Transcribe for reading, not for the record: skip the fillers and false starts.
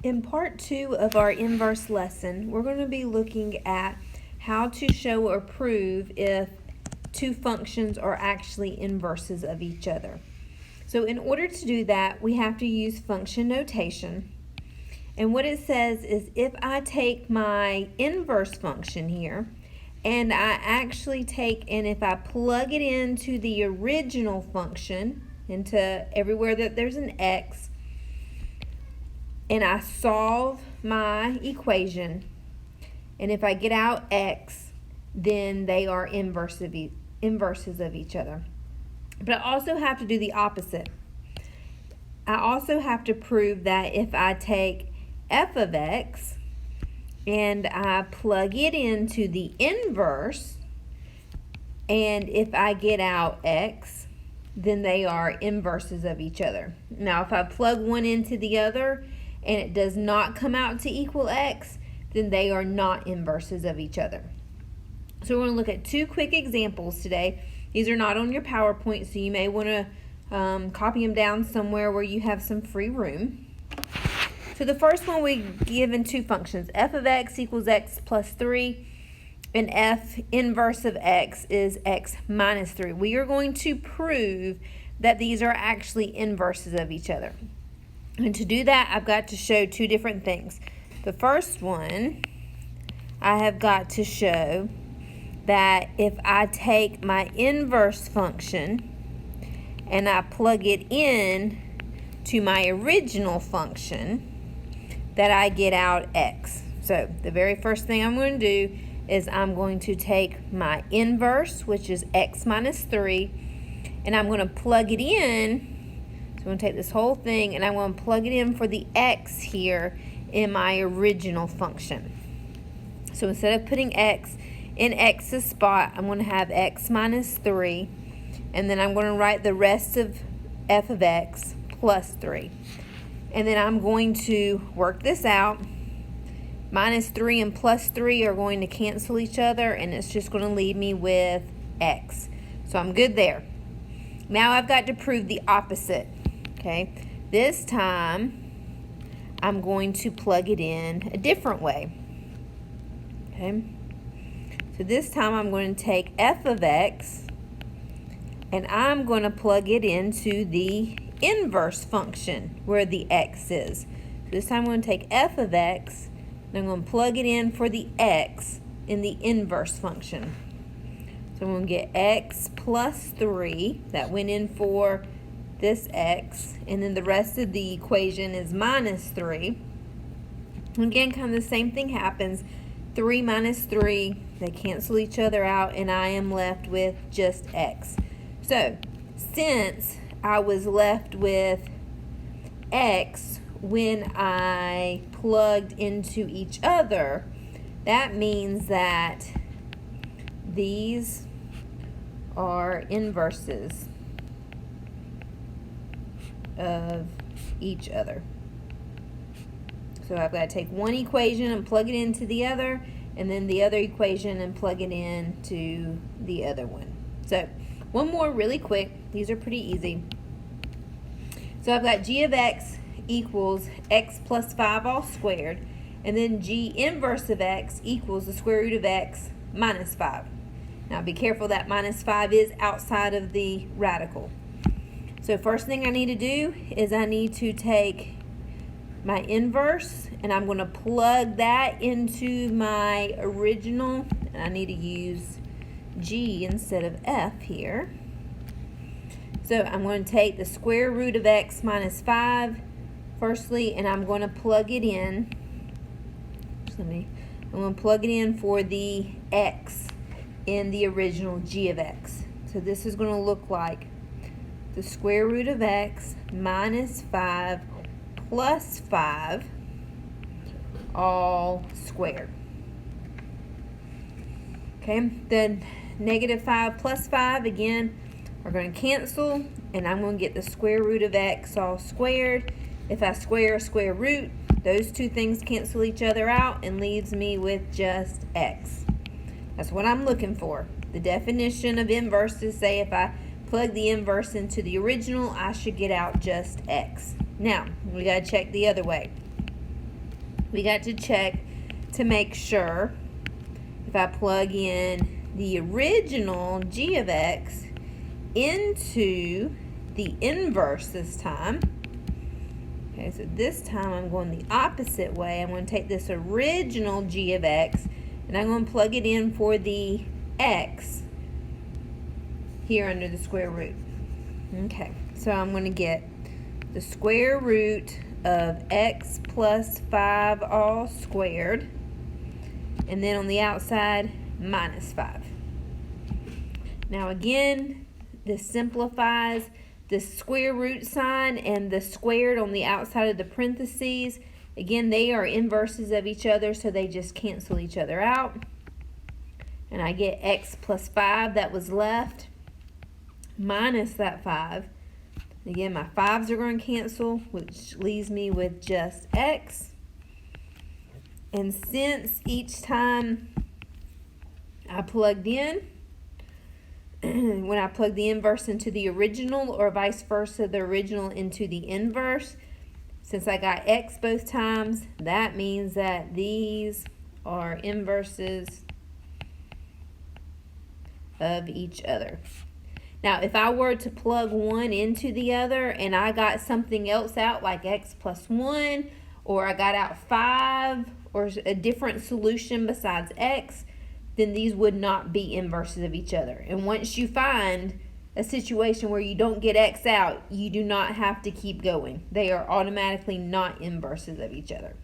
In part 2 of our inverse lesson, we're going to be looking at how to show or prove if two functions are actually inverses of each other. So in order to do that, we have to use function notation. And what it says is if I take my inverse function here, and I actually if I plug it into the original function, into everywhere that there's an x, and I solve my equation, and if I get out x, then they are inverses of each other. But I also have to do the opposite. I also have to prove that if I take f of x and I plug it into the inverse, and if I get out x, then they are inverses of each other. Now, if I plug one into the other and it does not come out to equal x, then they are not inverses of each other. So we're going to look at two quick examples today. These are not on your PowerPoint, so you may want to copy them down somewhere where you have some free room. So the first one, we given two functions. F of x equals x plus 3, and f inverse of x is x minus 3. We are going to prove that these are actually inverses of each other. And to do that, I've got to show two different things. The first one, I have got to show that if I take my inverse function and I plug it in to my original function, that I get out x. So the very first thing I'm going to do is I'm going to take my inverse, which is x minus 3, and I'm going to plug it in. So I'm going to take this whole thing and I'm going to plug it in for the x here in my original function. So instead of putting x in x's spot, I'm going to have x minus 3, and then I'm going to write the rest of f of x plus 3. And then I'm going to work this out. Minus 3 and plus 3 are going to cancel each other, and it's just going to leave me with x. So I'm good there. Now I've got to prove the opposite. Okay, this time I'm going to plug it in a different way. Okay, so this time I'm going to take f of x and I'm going to plug it into the inverse function where the x is. So this time I'm going to take f of x and I'm going to plug it in for the x in the inverse function. So I'm going to get x plus 3, that went in for this x, and then the rest of the equation is minus 3. Again, kind of the same thing happens. 3 minus 3, they cancel each other out, and I am left with just x. So since I was left with x when I plugged into each other, that means that these are inverses of each other. So I've got to take one equation and plug it into the other, and then the other equation and plug it into the other one. So one more really quick. These are pretty easy. So I've got g of x equals x plus 5 all squared, and then g inverse of x equals the square root of x minus 5. Now be careful, that minus 5 is outside of the radical. So first thing I need to do is I need to take my inverse and I'm going to plug that into my original. And I need to use g instead of f here. So I'm going to take the square root of x minus 5 firstly, and I'm going to plug it in. I'm going to plug it in for the x in the original g of x. So this is going to look like the square root of x minus 5 plus 5 all squared. Okay, then negative 5 plus 5 again are going to cancel, and I'm going to get the square root of x all squared. If I square a square root, those two things cancel each other out and leaves me with just x. That's what I'm looking for. The definition of inverses say if I plug the inverse into the original, I should get out just x. Now, we got to check the other way. we got to check to make sure if I plug in the original g of x into the inverse this time. Okay, so this time I'm going the opposite way. I'm going to take this original g of x and I'm going to plug it in for the x here under the square root. Okay, so I'm going to get the square root of x plus 5 all squared, and then on the outside minus 5. Now again, this simplifies the square root sign and the squared on the outside of the parentheses. Again, they are inverses of each other, so they just cancel each other out. And I get x plus 5 that was left minus that 5. Again, my 5's are going to cancel, which leaves me with just x. And since each time I plugged in, when I plug the inverse into the original or vice versa, the original into the inverse, since I got x both times, that means that these are inverses of each other. Now, if I were to plug one into the other and I got something else out like x plus 1, or I got out 5, or a different solution besides x, then these would not be inverses of each other. And once you find a situation where you don't get x out, you do not have to keep going. They are automatically not inverses of each other.